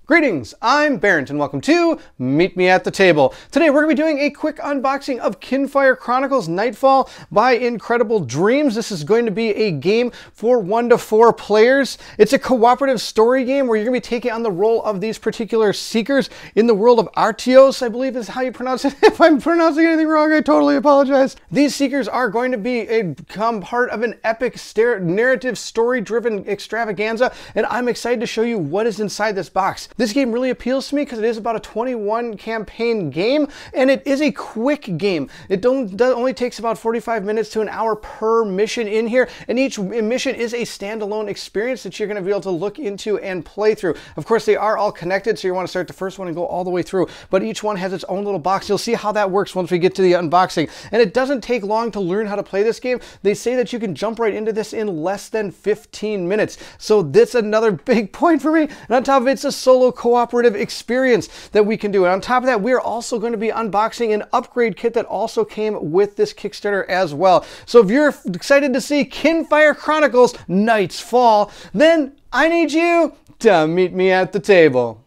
Greetings, I'm Barrett and welcome to Meet Me at the Table. Today we're going to be doing a quick unboxing of Kinfire Chronicles Nightfall by Incredible Dreams. This is going to be a game for 1 to 4 players. It's a cooperative story game where you're going to be taking on the role of these particular seekers in the world of Artios, I believe is how you pronounce it. If I'm pronouncing anything wrong, I totally apologize. These seekers are going to become part of an epic narrative story-driven extravaganza, and I'm excited to show you what is inside this box. This game really appeals to me because it is about a 21 campaign game, and it is a quick game. It only takes about 45 minutes to an hour per mission in here, and each mission is a standalone experience that you're going to be able to look into and play through. Of course, they are all connected, so you want to start the first one and go all the way through, but each one has its own little box. You'll see how that works once we get to the unboxing, and it doesn't take long to learn how to play this game. They say that you can jump right into this in less than 15 minutes, so that's another big point for me. And on top of it, it's a solo cooperative experience that we can do. And on top of that, we're also going to be unboxing an upgrade kit that also came with this Kickstarter as well. So if you're excited to see Kinfire Chronicles Nightfall, then I need you to meet me at the table.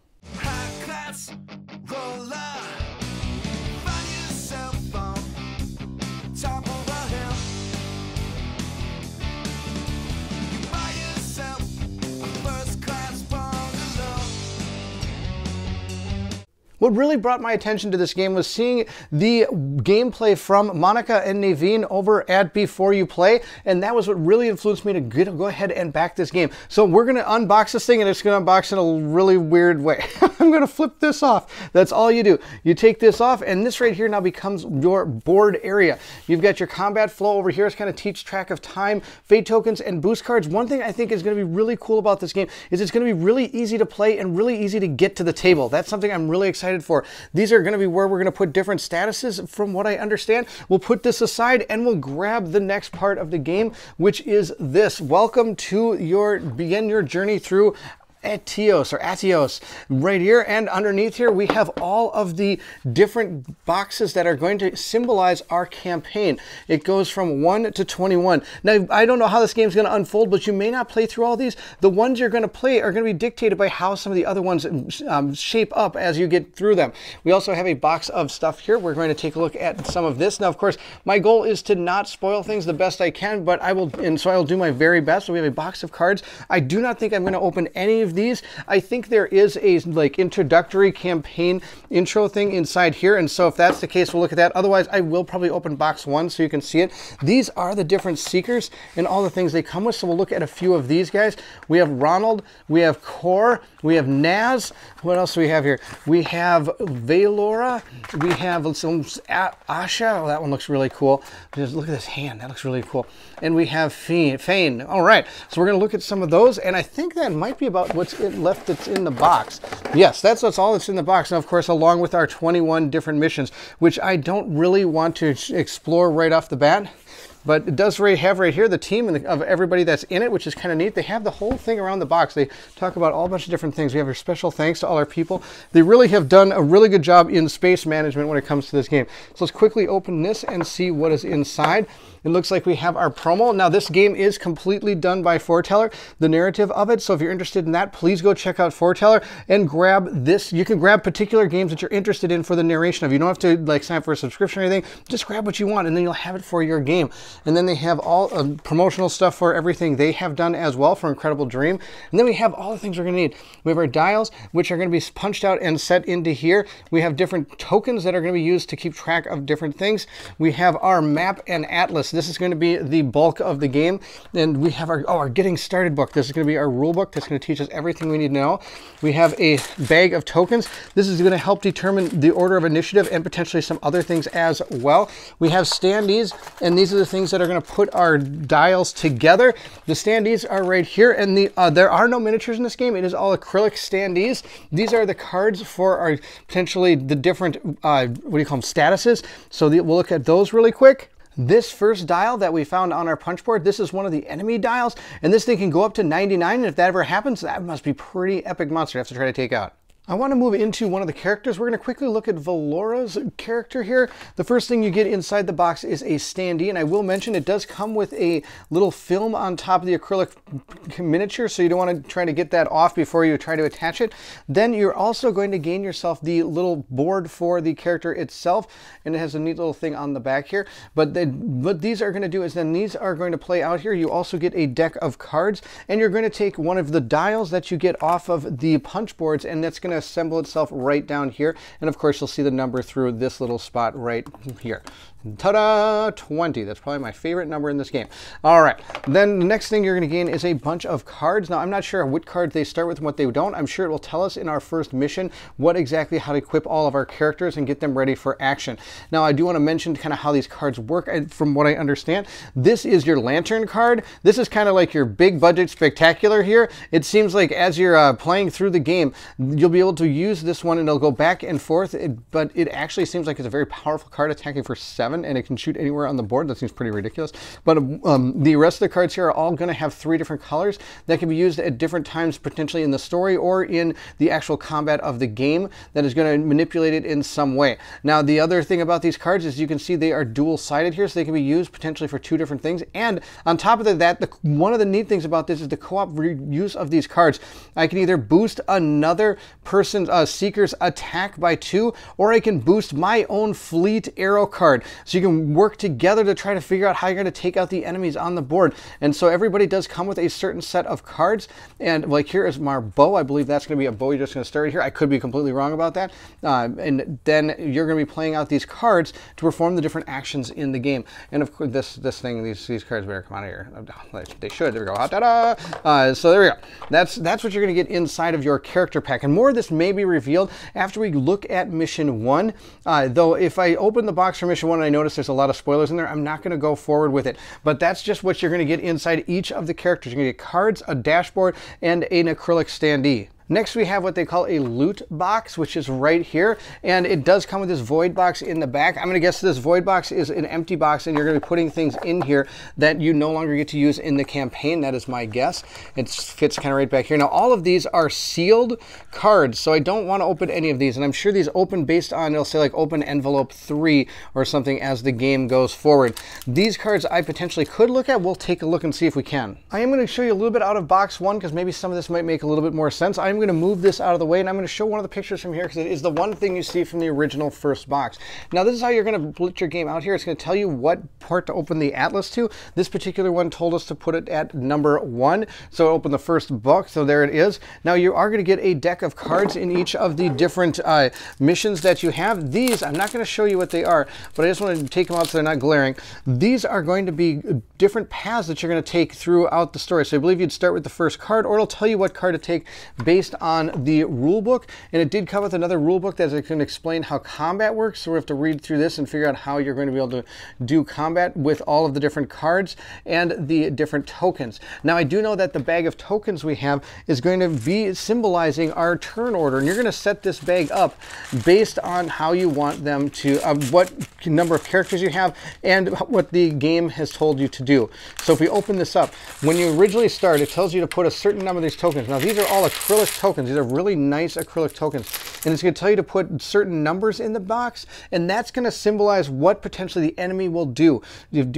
What really brought my attention to this game was seeing the gameplay from Monica and Naveen over at Before You Play, and that was what really influenced me to go ahead and back this game. So we're going to unbox this thing, and it's going to unbox in a really weird way. I'm going to flip this off. That's all you do. You take this off, and this right here now becomes your board area. You've got your combat flow over here. It's kind of keeps track of time, fate tokens, and boost cards. One thing I think is going to be really cool about this game is it's going to be really easy to play and really easy to get to the table. That's something I'm really excited for. These are going to be where we're going to put different statuses from what I understand. We'll put this aside and we'll grab the next part of the game, which is this. Welcome to begin your journey through Atios right here, and underneath here we have all of the different boxes that are going to symbolize our campaign. It goes from 1 to 21. Now I don't know how this game is going to unfold, but you may not play through all these. The ones you're going to play are going to be dictated by how some of the other ones shape up as you get through them. We also have a box of stuff here. We're going to take a look at some of this. Now of course my goal is to not spoil things the best I can, but I will do my very best. So we have a box of cards. I do not think I'm going to open any of these. I think there is a introductory campaign intro thing inside here, and so if that's the case, we'll look at that. Otherwise, I will probably open box 1 so you can see it. These are the different seekers and all the things they come with, so we'll look at a few of these guys. We have Ronald, we have Kor, we have Naz. What else do we have here? We have Valora, we have some Asha. Oh, that one looks really cool. Just look at this hand, that looks really cool. And we have Fane. All right, so we're going to look at some of those, and I think that might be about what's left that's in the box. Yes, that's all that's in the box. Now, of course, along with our 21 different missions, which I don't really want to explore right off the bat. But it does have right here the team of everybody that's in it, which is kind of neat. They have the whole thing around the box. They talk about all a bunch of different things. We have our special thanks to all our people. They really have done a really good job in space management when it comes to this game. So let's quickly open this and see what is inside. It looks like we have our promo. Now this game is completely done by Foreteller, the narrative of it. So if you're interested in that, please go check out Foreteller and grab this. You can grab particular games that you're interested in for the narration of. You don't have to sign up for a subscription or anything. Just grab what you want and then you'll have it for your game. And then they have all promotional stuff for everything they have done as well for Incredible Dream. And then we have all the things we're going to need. We have our dials, which are going to be punched out and set into here. We have different tokens that are going to be used to keep track of different things. We have our map and atlas. This is going to be the bulk of the game. And we have our Getting Started book. This is going to be our rule book. That's going to teach us everything we need to know. We have a bag of tokens. This is going to help determine the order of initiative and potentially some other things as well. We have standees, and these are the things that are going to put our dials together. The standees are right here, and there are no miniatures in this game. It is all acrylic standees. These are the cards for our potentially the different what do you call them, statuses. So we'll look at those really quick. This first dial that we found on our punch board, this is one of the enemy dials, and this thing can go up to 99, and if that ever happens, that must be pretty epic monster to have to try to take out. I want to move into one of the characters. We're going to quickly look at Valora's character here. The first thing you get inside the box is a standee, and I will mention it does come with a little film on top of the acrylic miniature, so you don't want to try to get that off before you try to attach it. Then you're also going to gain yourself the little board for the character itself, and it has a neat little thing on the back here. But what these are going to do is then these are going to play out here. You also get a deck of cards, and you're going to take one of the dials that you get off of the punch boards, and that's going to assemble itself right down here. And of course, you'll see the number through this little spot right here. Ta-da! 20. That's probably my favorite number in this game. All right. Then the next thing you're going to gain is a bunch of cards. Now, I'm not sure what cards they start with and what they don't. I'm sure it will tell us in our first mission what exactly how to equip all of our characters and get them ready for action. Now, I do want to mention kind of how these cards work. From what I understand, this is your lantern card. This is kind of like your big budget spectacular here. It seems like as you're playing through the game, you'll be able to use this one and it'll go back and forth. But it actually seems like it's a very powerful card, attacking for 7. And it can shoot anywhere on the board. That seems pretty ridiculous. But the rest of the cards here are all going to have 3 different colors that can be used at different times, potentially in the story or in the actual combat of the game that is going to manipulate it in some way. Now, the other thing about these cards is you can see they are dual-sided here, so they can be used potentially for 2 different things. And on top of that, one of the neat things about this is the co-op use of these cards. I can either boost another person's seeker's attack by 2, or I can boost my own fleet arrow card. So you can work together to try to figure out how you're going to take out the enemies on the board. And so everybody does come with a certain set of cards. And like here is my bow. I believe that's going to be a bow you're just going to start right here. I could be completely wrong about that. And then you're going to be playing out these cards to perform the different actions in the game. And of course, these cards better come out of here. They should. There we go. Ta-da! So there we go. That's what you're going to get inside of your character pack. And more of this may be revealed after we look at Mission 1. Though if I open the box for Mission 1 and I notice there's a lot of spoilers in there, I'm not going to go forward with it. But that's just what you're going to get inside each of the characters. You're going to get cards, a dashboard, and an acrylic standee. Next, we have what they call a loot box, which is right here. And it does come with this void box in the back. I'm going to guess this void box is an empty box, and you're going to be putting things in here that you no longer get to use in the campaign. That is my guess. It fits kind of right back here. Now, all of these are sealed cards, so I don't want to open any of these. And I'm sure these open based on, it'll say like open envelope 3 or something as the game goes forward. These cards I potentially could look at. We'll take a look and see if we can. I am going to show you a little bit out of box 1 because maybe some of this might make a little bit more sense. I'm going to move this out of the way, and I'm going to show one of the pictures from here because it is the one thing you see from the original first box. Now, this is how you're going to split your game out here. It's going to tell you what part to open the atlas to. This particular one told us to put it at number 1, so open the first book. So there it is. Now, you are going to get a deck of cards in each of the different missions that you have. These, I'm not going to show you what they are, but I just want to take them out so they're not glaring. These are going to be different paths that you're going to take throughout the story. So I believe you'd start with the first card, or it'll tell you what card to take based on the rule book. And it did come with another rule book that can explain how combat works. So we have to read through this and figure out how you're going to be able to do combat with all of the different cards and the different tokens. Now, I do know that the bag of tokens we have is going to be symbolizing our turn order. And you're going to set this bag up based on how you want them to, what number of characters you have and what the game has told you to do. So if we open this up, when you originally start, it tells you to put a certain number of these tokens. Now, these are all acrylic tokens. These are really nice acrylic tokens. And it's going to tell you to put certain numbers in the box, and that's going to symbolize what potentially the enemy will do,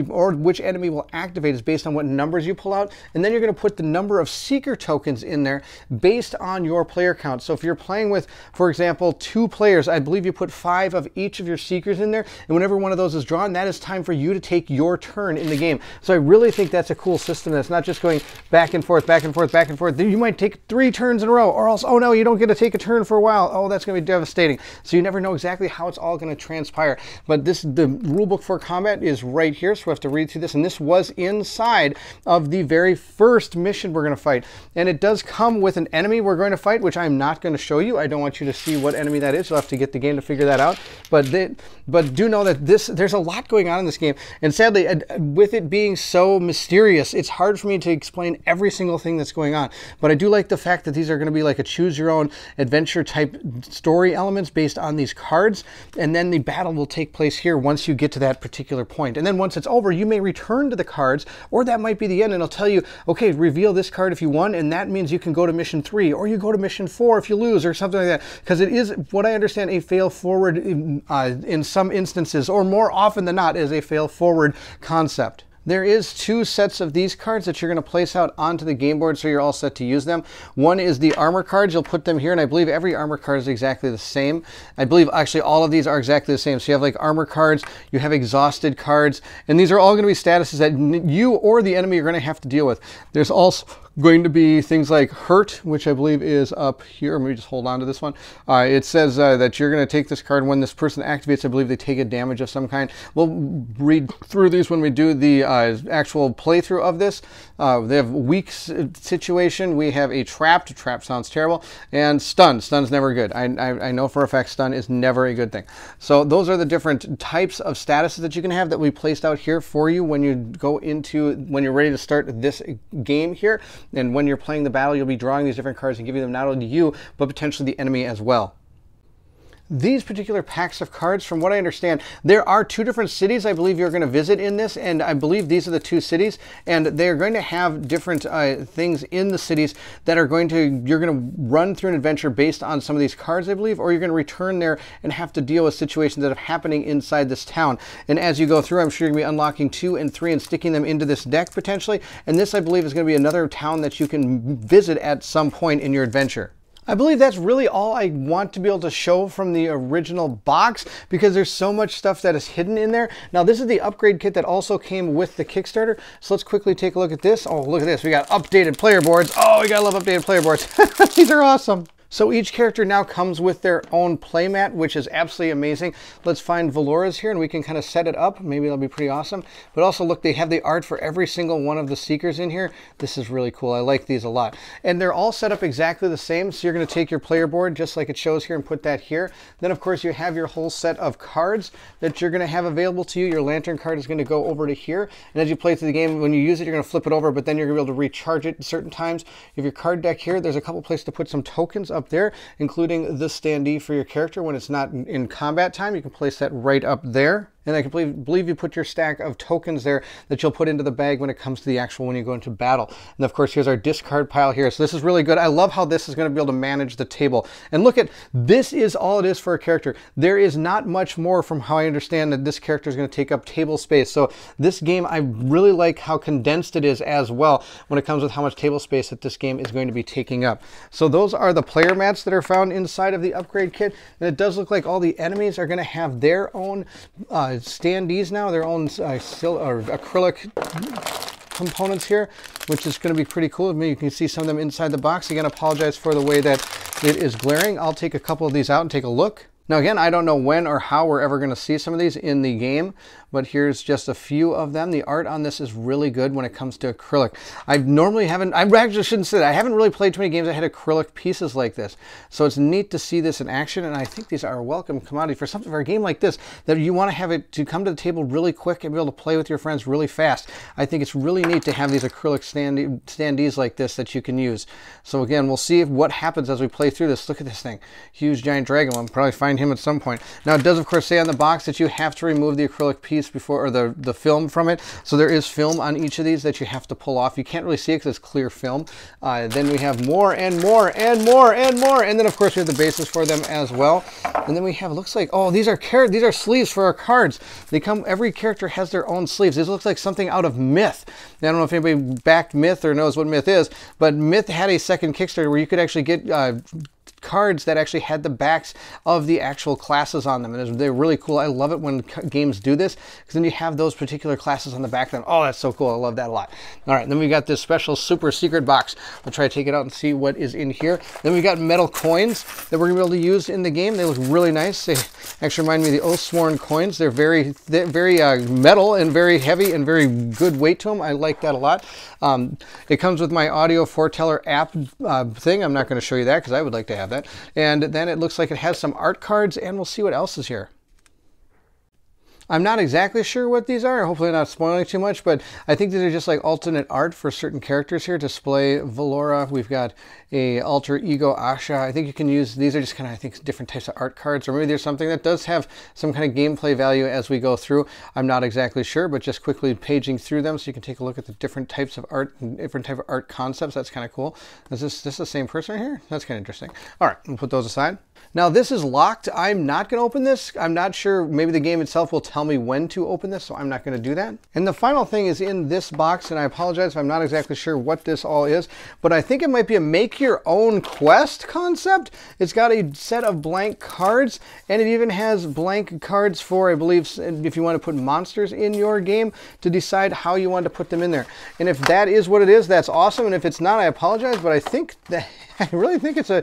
or which enemy will activate is based on what numbers you pull out. And then you're going to put the number of seeker tokens in there based on your player count. So if you're playing with, for example, 2 players, I believe you put 5 of each of your seekers in there, and whenever one of those is drawn, that is time for you to take your turn in the game. So I really think that's a cool system that's not just going back and forth, back and forth, back and forth. You might take 3 turns in a row, or else, oh no, you don't get to take a turn for a while. Oh, that's going to be devastating. So you never know exactly how it's all going to transpire. But the rule book for combat is right here, so we have to read through this. And this was inside of the very first mission we're going to fight. And it does come with an enemy we're going to fight, which I'm not going to show you. I don't want you to see what enemy that is. You'll have to get the game to figure that out. But do know that there's a lot going on in this game. And sadly, with it being so mysterious, it's hard for me to explain every single thing that's going on. But I do like the fact that these are going to be like a choose your own adventure type story elements based on these cards, and then the battle will take place here once you get to that particular point. And then once it's over, you may return to the cards, or that might be the end, and it'll tell you, okay, reveal this card if you won, and that means you can go to mission 3, or you go to mission 4 if you lose, or something like that. Because it is, what I understand, a fail forward in some instances, or more often than not, is a fail forward concept. There is 2 sets of these cards that you're going to place out onto the game board so you're all set to use them. One is the armor cards. You'll put them here, and I believe every armor card is exactly the same. I believe actually all of these are exactly the same. So you have like armor cards, you have exhausted cards, and these are all going to be statuses that you or the enemy are going to have to deal with. There's also going to be things like hurt, which I believe is up here. Let me just hold on to this one. It says that you're going to take this card when this person activates. I believe they take a damage of some kind. We'll read through these when we do the actual playthrough of this. They have weak situation. We have a trapped. Trap sounds terrible. And stun. Stun's never good. I know for a fact stun is never a good thing. So those are the different types of statuses that you can have that we placed out here for you when you go into, when you're ready to start this game here. And when you're playing the battle, you'll be drawing these different cards and giving them not only to you, but potentially the enemy as well. These particular packs of cards, from what I understand, there are 2 different cities I believe you're going to visit in this, and I believe these are the 2 cities, and they're going to have different things in the cities that are going to, you're going to run through an adventure based on some of these cards, I believe, or you're going to return there and have to deal with situations that are happening inside this town. And as you go through, I'm sure you're going to be unlocking 2 and 3 and sticking them into this deck potentially, and this, I believe, is going to be another town that you can visit at some point in your adventure. I believe that's really all I want to be able to show from the original box, because there's so much stuff that is hidden in there. Now, this is the upgrade kit that also came with the Kickstarter. So let's quickly take a look at this. Oh, look at this. We got updated player boards. Oh, we gotta love updated player boards. These are awesome. So each character now comes with their own playmat, which is absolutely amazing. Let's find Valora's here, and we can kind of set it up. Maybe that'll be pretty awesome. But also, look, they have the art for every single one of the Seekers in here. This is really cool. I like these a lot. And they're all set up exactly the same. So you're going to take your player board, just like it shows here, and put that here. Then, of course, you have your whole set of cards that you're going to have available to you. Your lantern card is going to go over to here. And as you play through the game, when you use it, you're going to flip it over, but then you're going to be able to recharge it at certain times. You have your card deck here. There's a couple places to put some tokens up there, including the standee for your character when it's not in combat time. You can place that right up there. And I can believe you put your stack of tokens there that you'll put into the bag when it comes to the actual, when you go into battle. And of course, here's our discard pile here. So this is really good. I love how this is going to be able to manage the table. And look at, this is all it is for a character. There is not much more, from how I understand, that this character is going to take up table space. So this game, I really like how condensed it is as well when it comes with how much table space that this game is going to be taking up. So those are the player mats that are found inside of the upgrade kit. And it does look like all the enemies are going to have their own standees now, their own acrylic components here, which is going to be pretty cool. I mean, you can see some of them inside the box. Again, apologize for the way that it is glaring. I'll take a couple of these out and take a look. Now again, I don't know when or how we're ever going to see some of these in the game, but here's just a few of them. The art on this is really good when it comes to acrylic. I actually shouldn't say that. I haven't really played too many games that had acrylic pieces like this. So it's neat to see this in action, and I think these are a welcome commodity for something, for a game like this, that you want to have it to come to the table really quick and be able to play with your friends really fast. I think it's really neat to have these acrylic standees like this that you can use. So again, we'll see what happens as we play through this. Look at this thing. Huge giant dragon. We'll probably find him at some point. Now it does of course say on the box that you have to remove the acrylic piece before, or the film from it. So there is film on each of these that you have to pull off. You can't really see it because it's clear film. Then we have more and more and more and more, and then of course we have the bases for them as well. And then we have, looks like, oh, these are sleeves for our cards. They come, every character has their own sleeves. This looks like something out of Myth. Now, I don't know if anybody backed Myth or knows what Myth is, but Myth had a second Kickstarter where you could actually get cards that actually had the backs of the actual classes on them, and they're really cool. I love it when games do this, because then you have those particular classes on the back of them. Oh, that's so cool. I love that a lot. All right, then we got this special super secret box. I'll try to take it out and see what is in here. Then we got metal coins that we're gonna be able to use in the game. They look really nice. They actually remind me of the Oathsworn coins. They're very metal and very heavy and very good weight to them. I like that a lot. It comes with my audio foreteller app thing. I'm not going to show you that because I would like to have that. And then it looks like it has some art cards, and we'll see what else is here. I'm not exactly sure what these are. Hopefully not spoiling too much, but I think these are just like alternate art for certain characters here. Display Valora. We've got a alter ego Asha. I think you can use, these are just kind of, I think, different types of art cards, or maybe there's something that does have some kind of gameplay value as we go through. I'm not exactly sure, but just quickly paging through them so you can take a look at the different types of art and different type of art concepts. That's kind of cool. Is this the same person right here? That's kind of interesting. All right, we'll put those aside. Now this is locked. I'm not going to open this. I'm not sure. Maybe the game itself will tell me when to open this, so I'm not going to do that. And the final thing is in this box, and I apologize if I'm not exactly sure what this all is, but I think it might be a make your own quest concept. It's got a set of blank cards, and it even has blank cards for, I believe, if you want to put monsters in your game, to decide how you want to put them in there. And if that is what it is, that's awesome. And if it's not, I apologize, but I think that I really think it's a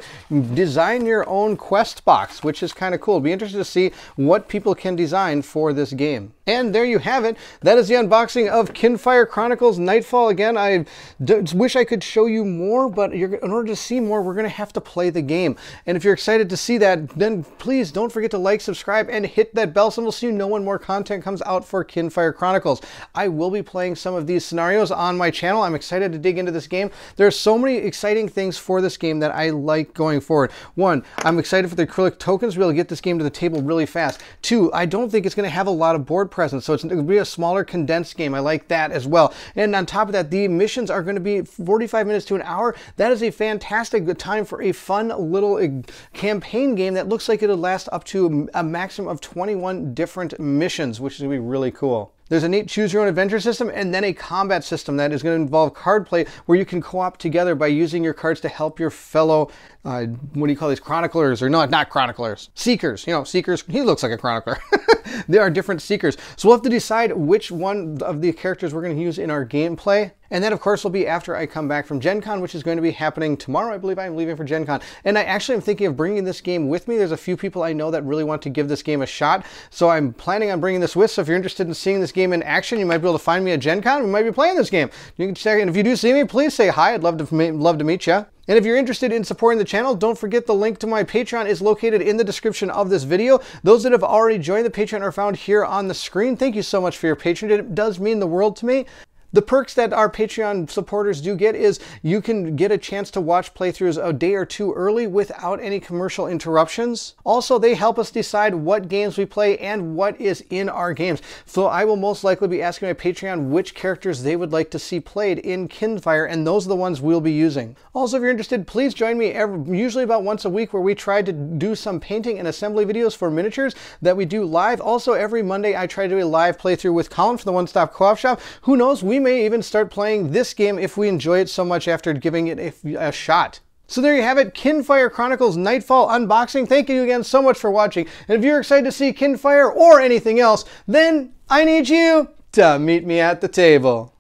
design your own quest box, which is kind of cool. Be interested to see what people can design for this game. And there you have it. That is the unboxing of Kinfire Chronicles Nightfall. Again, I wish I could show you more, but in order to see more, we're going to have to play the game. And if you're excited to see that, then please don't forget to like, subscribe, and hit that bell symbol so you know when more content comes out for Kinfire Chronicles. I will be playing some of these scenarios on my channel. I'm excited to dig into this game. There are so many exciting things for this game that I like going forward. One, I'm excited for the acrylic tokens to be able to get this game to the table really fast. Two, I don't think it's going to have a lot of board presence, so it's going to be a smaller condensed game. I like that as well. And on top of that, the missions are going to be 45 minutes to an hour. That is a fantastic time for a fun little campaign game that looks like it'll last up to a maximum of 21 different missions, which is going to be really cool. There's a neat choose your own adventure system, and then a combat system that is going to involve card play where you can co-op together by using your cards to help your fellow, what do you call these, chroniclers, or no, not chroniclers, seekers. You know, seekers, he looks like a chronicler. There are different seekers. So we'll have to decide which one of the characters we're going to use in our gameplay. And that, of course, will be after I come back from Gen Con, which is going to be happening tomorrow. I believe I'm leaving for Gen Con. And I actually am thinking of bringing this game with me. There's a few people I know that really want to give this game a shot. So I'm planning on bringing this with. So if you're interested in seeing this game in action, you might be able to find me at Gen Con. We might be playing this game. You can check it. And if you do see me, please say hi. I'd love to meet you. And if you're interested in supporting the channel, don't forget the link to my Patreon is located in the description of this video. Those that have already joined the Patreon are found here on the screen. Thank you so much for your patronage. It does mean the world to me. The perks that our Patreon supporters do get is you can get a chance to watch playthroughs a day or two early without any commercial interruptions. Also, they help us decide what games we play and what is in our games. So I will most likely be asking my Patreon which characters they would like to see played in Kinfire, and those are the ones we'll be using. Also, if you're interested, please join me usually about once a week where we try to do some painting and assembly videos for miniatures that we do live. Also, every Monday I try to do a live playthrough with Colin from the One Stop Co-op Shop. Who knows, we may even start playing this game if we enjoy it so much after giving it a shot. So there you have it, Kinfire Chronicles Nightfall unboxing. Thank you again so much for watching. And if you're excited to see Kinfire or anything else, then I need you to meet me at the table.